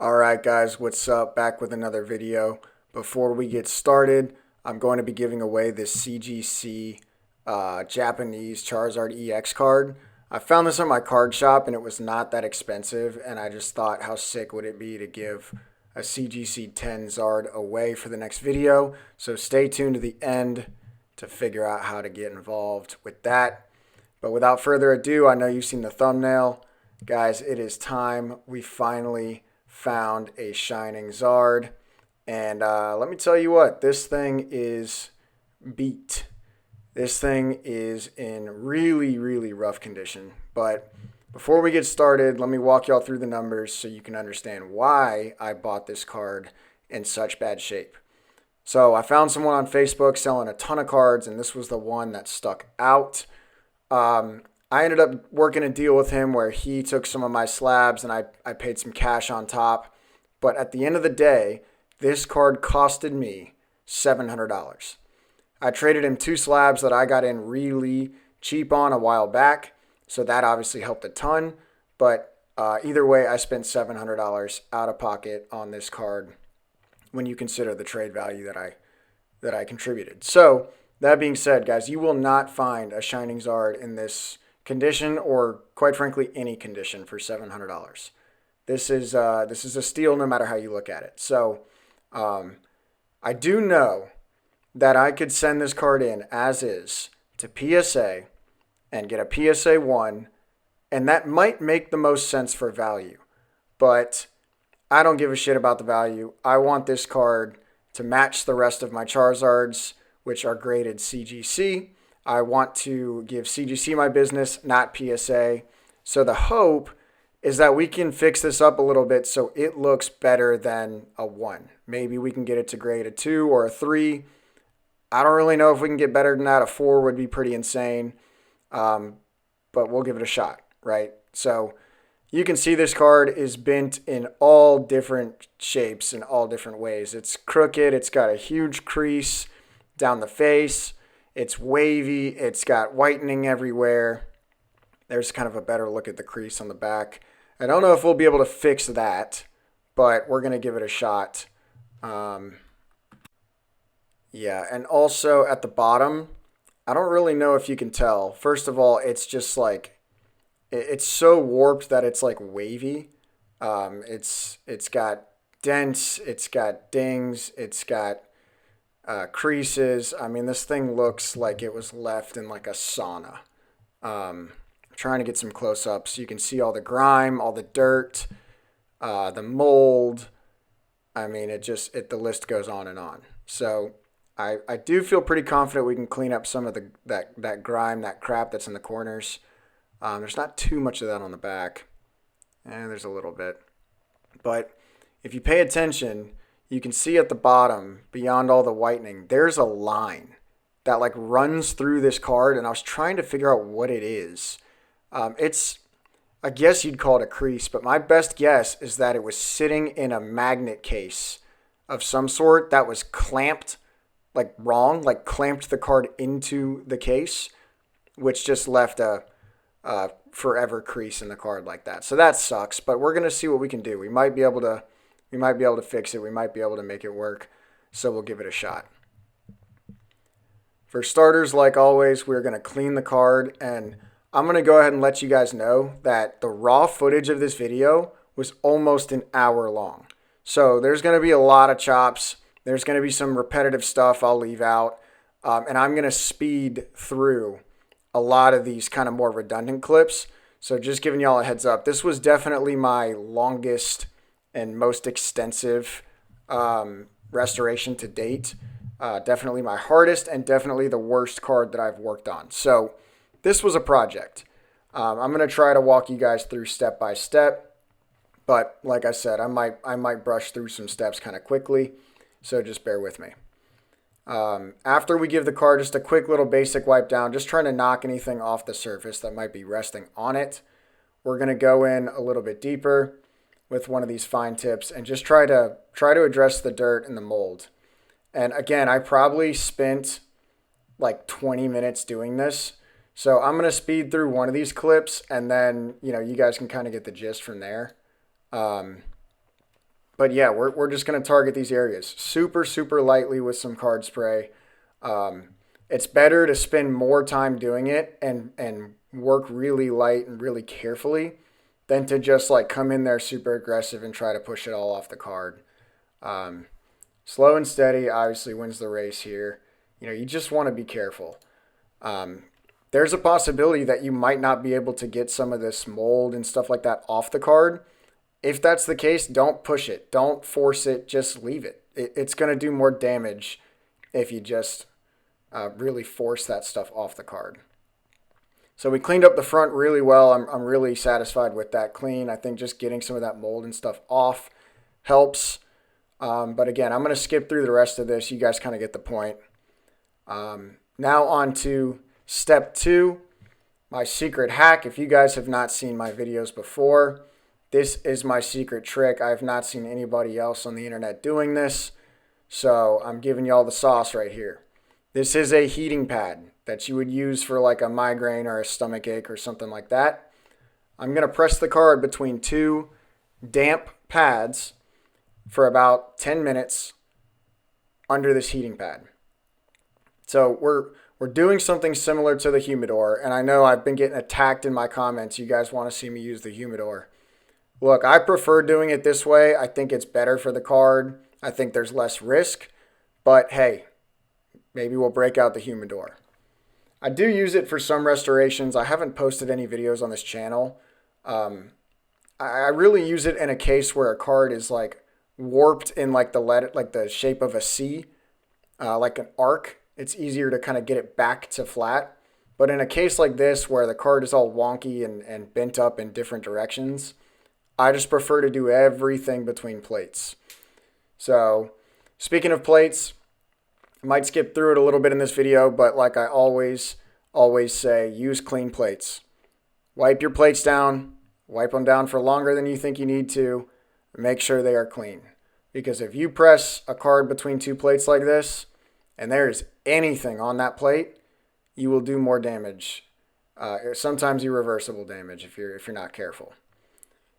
Alright guys, what's up? Back with another video. Before we get started, I'm going to be giving away this CGC Japanese Charizard EX card. I found this on my card shop and it was not that expensive, and I just thought how sick would it be to give a CGC 10 Zard away for the next video. So stay tuned to the end to figure out how to get involved with that. But without further ado, I know you've seen the thumbnail. Guys, it is time. We finally found a Shining Zard. And let me tell you what, this thing is beat. This thing is in really, really rough condition. But before we get started, let me walk y'all through the numbers so you can understand why I bought this card in such bad shape. So I found someone on Facebook selling a ton of cards, and this was the one that stuck out. I ended up working a deal with him where he took some of my slabs and I paid some cash on top. But at the end of the day, this card costed me $700. I traded him two slabs that I got in really cheap on a while back, so that obviously helped a ton. But either way, I spent $700 out of pocket on this card when you consider the trade value that I contributed. So that being said, guys, you will not find a Shining Zard in this condition, or quite frankly any condition, for $700. This is a steal no matter how you look at it. So I do know that I could send this card in as is to PSA and get a PSA 1, and that might make the most sense for value. But I don't give a shit about the value. I want this card to match the rest of my Charizards, which are graded CGC. I want to give CGC my business, not PSA. So the hope is that we can fix this up a little bit so it looks better than a 1. Maybe we can get it to grade a 2 or a 3. I don't really know if we can get better than that. A 4 would be pretty insane. But we'll give it a shot, right? So you can see this card is bent in all different shapes and all different ways. It's crooked. It's got a huge crease down the face. It's wavy. It's got whitening everywhere. There's kind of a better look at the crease on the back. I don't know if we'll be able to fix that, but we're going to give it a shot. Yeah, and also at the bottom, I don't really know if you can tell. First of all, it's just like, it's so warped that it's like wavy. It's got dents, it's got dings, it's got creases. I mean, this thing looks like it was left in like a sauna. Trying to get some close-ups so you can see all the grime, all the dirt, the mold. I mean, the list goes on and on. So I do feel pretty confident we can clean up some of that grime, that crap that's in the corners. There's not too much of that on the back. And there's a little bit. But if you pay attention, you can see at the bottom, beyond all the whitening, there's a line that like runs through this card, and I was trying to figure out what it is. I guess you'd call it a crease, but my best guess is that it was sitting in a magnet case of some sort that was clamped like wrong, like clamped the card into the case, which just left a forever crease in the card like that. So that sucks, but we're gonna see what we can do. We might be able to fix it. We might be able to make it work. So we'll give it a shot. For starters, like always, we're gonna clean the card, and I'm going to go ahead and let you guys know that the raw footage of this video was almost an hour long. So there's going to be a lot of chops. There's going to be some repetitive stuff I'll leave out. And I'm going to speed through a lot of these kind of more redundant clips. So just giving y'all a heads up. This was definitely my longest and most extensive restoration to date. Definitely my hardest and definitely the worst card that I've worked on. So this was a project. I'm going to try to walk you guys through step by step, but like I said, I might brush through some steps kind of quickly, so just bear with me. After we give the card just a quick little basic wipe down, just trying to knock anything off the surface that might be resting on it, we're going to go in a little bit deeper with one of these fine tips and just try to address the dirt and the mold. And again, I probably spent like 20 minutes doing this. So I'm going to speed through one of these clips, and then, you guys can kind of get the gist from there. But yeah, we're just going to target these areas super, super lightly with some card spray. Um, it's better to spend more time doing it and work really light and really carefully than to just like come in there super aggressive and try to push it all off the card. Um, Slow and steady obviously wins the race here. You know, you just want to be careful. Um, there's a possibility that you might not be able to get some of this mold and stuff like that off the card. If that's the case, don't push it. Don't force it. Just leave it. It's going to do more damage if you just really force that stuff off the card. So we cleaned up the front really well. I'm really satisfied with that clean. I think just getting some of that mold and stuff off helps. But again, I'm going to skip through the rest of this. You guys kind of get the point. Now on to step 2, my secret hack. If you guys have not seen my videos before, this is my secret trick. I have not seen anybody else on the internet doing this, so I'm giving y'all the sauce right here. This is a heating pad that you would use for like a migraine or a stomach ache or something like that. I'm going to press the card between 2 damp pads for about 10 minutes under this heating pad. So we're doing something similar to the humidor, and I know I've been getting attacked in my comments. You guys want to see me use the humidor. Look, I prefer doing it this way. I think it's better for the card. I think there's less risk, but hey, maybe we'll break out the humidor. I do use it for some restorations. I haven't posted any videos on this channel. I really use it in a case where a card is like warped in like the shape of a C, like an arc. It's easier to kind of get it back to flat. But in a case like this where the card is all wonky and bent up in different directions, I just prefer to do everything between plates. So speaking of plates, I might skip through it a little bit in this video, but like I always say, use clean plates. Wipe your plates down. Wipe them down for longer than you think you need to. Make sure they are clean. Because if you press a card between 2 plates like this, and there is anything on that plate, you will do more damage. Sometimes irreversible damage if you're not careful.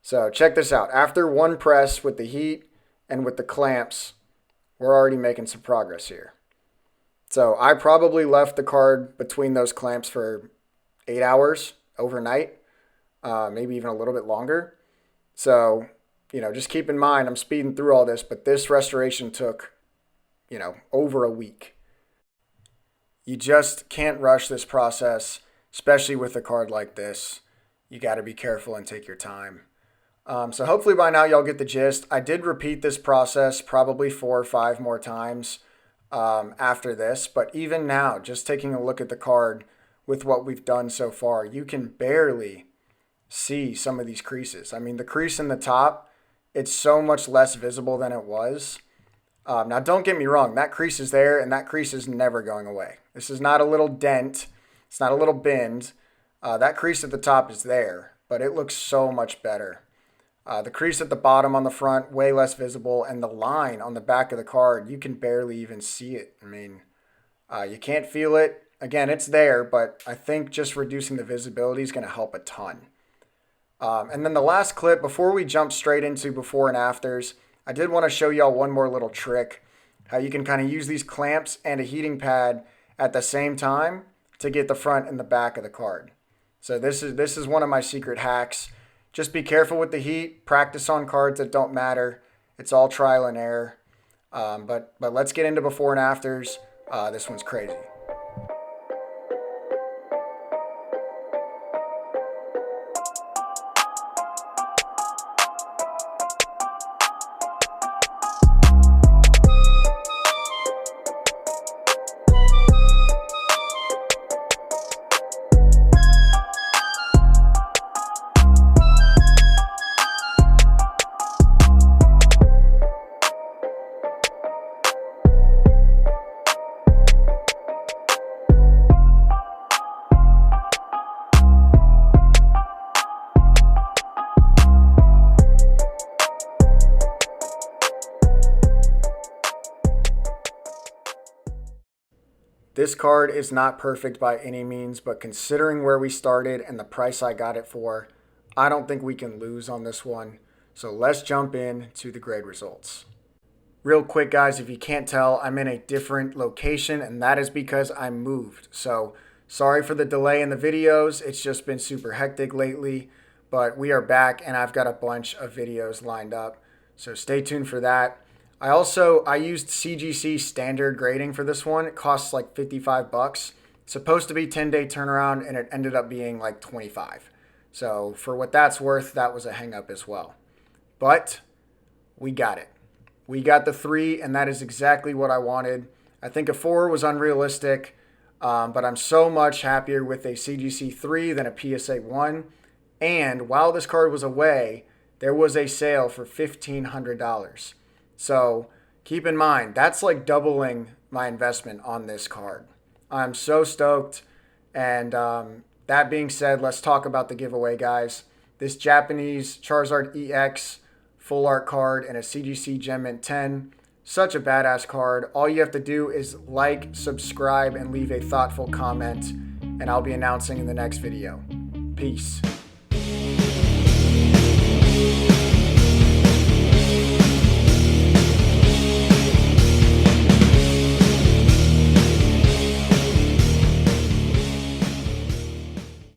So check this out. After 1 press with the heat and with the clamps, we're already making some progress here. So I probably left the card between those clamps for 8 hours overnight, maybe even a little bit longer. So, you know, just keep in mind, I'm speeding through all this, but this restoration took, you know, over a week. You just can't rush this process, especially with a card like this. You got to be careful and take your time. So hopefully by now y'all get the gist. I did repeat this process probably 4 or 5 more times after this, but even now, just taking a look at the card with what we've done so far, you can barely see some of these creases. I mean, the crease in the top, it's so much less visible than it was. Now, don't get me wrong. That crease is there, and that crease is never going away. This is not a little dent. It's not a little bend. That crease at the top is there, but it looks so much better. The crease at the bottom on the front, way less visible, and the line on the back of the card, you can barely even see it. I mean, you can't feel it. Again, it's there, but I think just reducing the visibility is going to help a ton. And then the last clip, before we jump straight into before and afters, I did want to show y'all one more little trick, how you can kind of use these clamps and a heating pad at the same time to get the front and the back of the card. So this is one of my secret hacks. Just be careful with the heat, practice on cards that don't matter. It's all trial and error. But let's get into before and afters. This one's crazy. This card is not perfect by any means, but considering where we started and the price I got it for, I don't think we can lose on this one. So let's jump in to the grade results. Real quick, guys, if you can't tell, I'm in a different location, and that is because I moved. So sorry for the delay in the videos. It's just been super hectic lately, but we are back, and I've got a bunch of videos lined up. So stay tuned for that. I used CGC standard grading for this one. It costs like 55 bucks. It's supposed to be 10-day turnaround, and it ended up being like 25. So for what that's worth, that was a hang up as well. But we got it. We got the 3, and that is exactly what I wanted. I think a 4 was unrealistic, but I'm so much happier with a CGC 3 than a PSA 1. And while this card was away, there was a sale for $1,500. So keep in mind, that's like doubling my investment on this card. I'm so stoked. And that being said, let's talk about the giveaway, guys. This Japanese Charizard EX full art card and a CGC Gem Mint 10. Such a badass card. All you have to do is like, subscribe, and leave a thoughtful comment, and I'll be announcing in the next video. Peace.